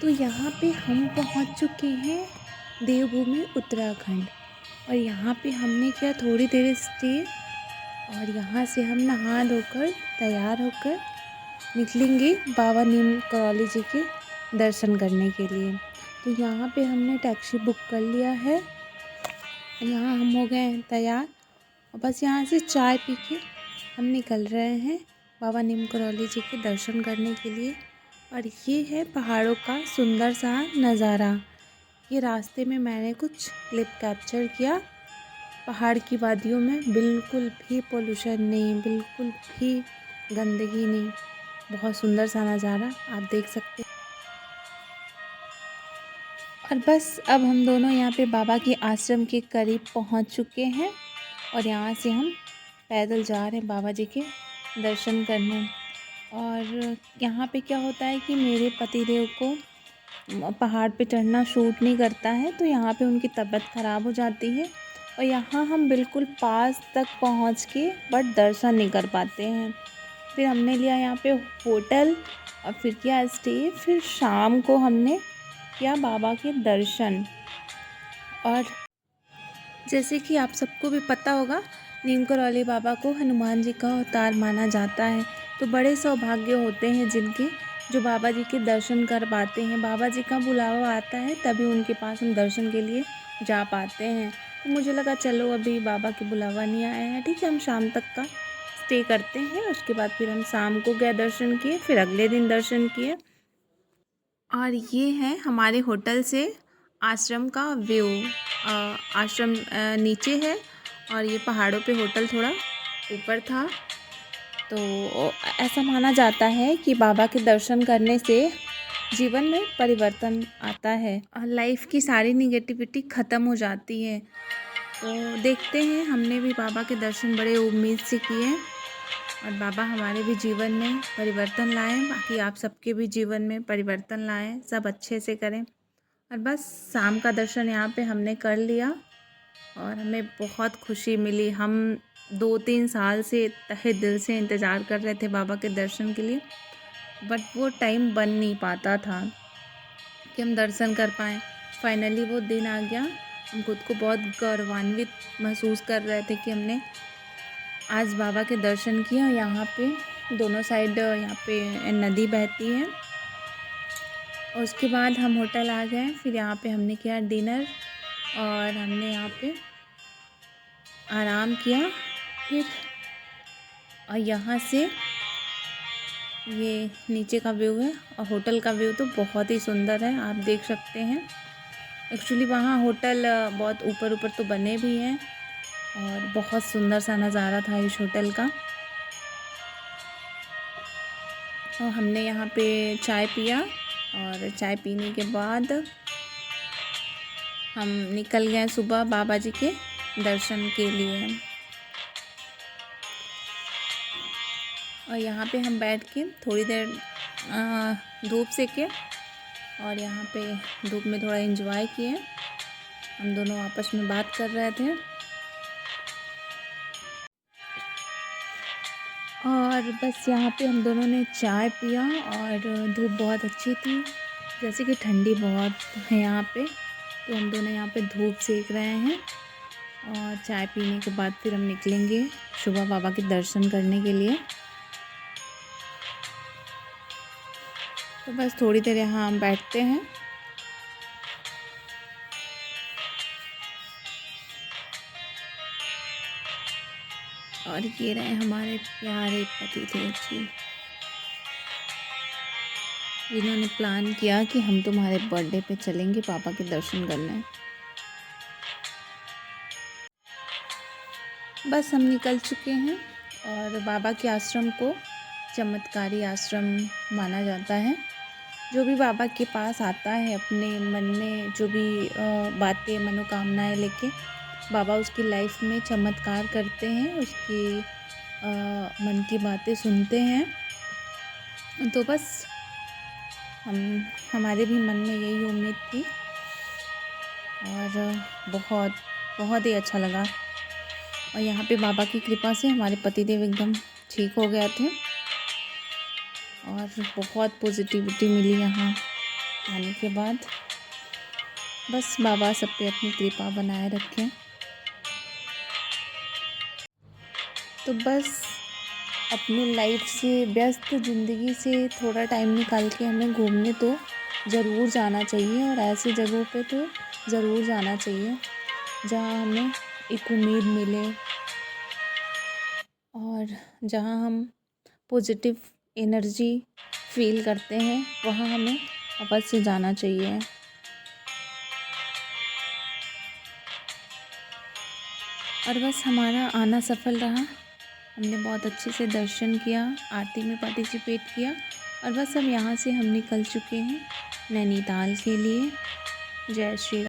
तो यहाँ पे हम पहुँच चुके हैं देवभूमि उत्तराखंड। और यहाँ पे हमने किया थोड़ी देर स्टे। और यहाँ से हम नहा धोकर तैयार होकर निकलेंगे बाबा नीम करौली जी के दर्शन करने के लिए। तो यहाँ पे हमने टैक्सी बुक कर लिया है। यहाँ हम हो गए हैं तैयार और बस यहाँ से चाय पी के हम निकल रहे हैं बाबा नीम करौली जी के दर्शन करने के लिए। और ये है पहाड़ों का सुंदर सा नज़ारा। ये रास्ते में मैंने कुछ क्लिप कैप्चर किया। पहाड़ की वादियों में बिल्कुल भी पोल्यूशन नहीं, बिल्कुल भी गंदगी नहीं। बहुत सुंदर सा नज़ारा आप देख सकते हैं। और बस अब हम दोनों यहाँ पे बाबा के आश्रम के करीब पहुँच चुके हैं और यहाँ से हम पैदल जा रहे हैं बाबा जी के दर्शन करने। और यहाँ पे क्या होता है कि मेरे पतिदेव को पहाड़ पे चढ़ना शूट नहीं करता है, तो यहाँ पे उनकी तबीयत ख़राब हो जाती है और यहाँ हम बिल्कुल पास तक पहुँच के बट दर्शन नहीं कर पाते हैं। फिर हमने लिया यहाँ पे होटल और फिर किया स्टे। फिर शाम को हमने किया बाबा के दर्शन। और जैसे कि आप सबको भी पता होगा, नीम करौली बाबा को हनुमान जी का अवतार माना जाता है। तो बड़े सौभाग्य होते हैं जिनके, जो बाबा जी के दर्शन कर पाते हैं। बाबा जी का बुलावा आता है तभी उनके पास हम दर्शन के लिए जा पाते हैं। तो मुझे लगा चलो अभी बाबा के बुलावा नहीं आया है, ठीक है, हम शाम तक का स्टे करते हैं। उसके बाद फिर हम शाम को गए दर्शन किए, फिर अगले दिन दर्शन किए। और ये है हमारे होटल से आश्रम का व्यू। आश्रम नीचे है और ये पहाड़ों पे होटल थोड़ा ऊपर था। तो ऐसा माना जाता है कि बाबा के दर्शन करने से जीवन में परिवर्तन आता है और लाइफ की सारी निगेटिविटी ख़त्म हो जाती है। तो देखते हैं, हमने भी बाबा के दर्शन बड़े उम्मीद से किए और बाबा हमारे भी जीवन में परिवर्तन लाएं, बाकी आप सबके भी जीवन में परिवर्तन लाएं, सब अच्छे से करें। और बस शाम का दर्शन यहाँ पे हमने कर लिया और हमें बहुत खुशी मिली। हम 2-3 साल से तहे दिल से इंतज़ार कर रहे थे बाबा के दर्शन के लिए, बट वो टाइम बन नहीं पाता था कि हम दर्शन कर पाएँ। फाइनली वो दिन आ गया। हम खुद को बहुत गौरवान्वित महसूस कर रहे थे कि हमने आज बाबा के दर्शन किए। और यहाँ पे दोनों साइड यहाँ पे नदी बहती है। और उसके बाद हम होटल आ गए। फिर यहाँ पे हमने किया डिनर और हमने यहाँ पे आराम किया। फिर और यहाँ से ये नीचे का व्यू है और होटल का व्यू तो बहुत ही सुंदर है, आप देख सकते हैं। एक्चुअली वहाँ होटल बहुत ऊपर ऊपर तो बने भी हैं और बहुत सुंदर सा नज़ारा था इस होटल का। और हमने यहाँ पे चाय पिया और चाय पीने के बाद हम निकल गए सुबह बाबा जी के दर्शन के लिए। और यहाँ पे हम बैठ के थोड़ी देर धूप सेके और यहाँ पे धूप में थोड़ा एंजॉय किए। हम दोनों आपस में बात कर रहे थे और बस यहाँ पे हम दोनों ने चाय पिया। और धूप बहुत अच्छी थी, जैसे कि ठंडी बहुत है यहाँ पे, तो हम दोनों यहाँ पे धूप सेक रहे हैं। और चाय पीने के बाद फिर हम निकलेंगे सुबह बाबा के दर्शन करने के लिए। तो बस थोड़ी देर यहाँ हम बैठते हैं। और ये रहे हमारे प्यारे पतिदेव जी, जिन्होंने प्लान किया कि हम तुम्हारे बर्थडे पे चलेंगे पापा के दर्शन करने। बस हम निकल चुके हैं। और बाबा के आश्रम को चमत्कारी आश्रम माना जाता है। जो भी बाबा के पास आता है अपने मन में जो भी बातें मनोकामनाएं लेके, बाबा उसकी लाइफ में चमत्कार करते हैं, उसकी मन की बातें सुनते हैं। तो बस हमारे भी मन में यही उम्मीद थी और बहुत बहुत ही अच्छा लगा। और यहाँ पे बाबा की कृपा से हमारे पतिदेव एकदम ठीक हो गए थे और बहुत पॉजिटिविटी मिली यहाँ। आने के बाद बस बाबा सब पे अपनी कृपा बनाए रखें। तो बस अपनी लाइफ से, व्यस्त ज़िंदगी से थोड़ा टाइम निकाल के हमें घूमने तो ज़रूर जाना चाहिए, और ऐसी जगहों पे तो ज़रूर जाना चाहिए जहाँ हमें एक उम्मीद मिले और जहाँ हम पॉजिटिव एनर्जी फील करते हैं, वहाँ हमें अवश्य जाना चाहिए। और बस हमारा आना सफल रहा। हमने बहुत अच्छे से दर्शन किया, आरती में पार्टिसिपेट किया, और बस अब यहाँ से हम निकल चुके हैं नैनीताल के लिए। जय श्री राम।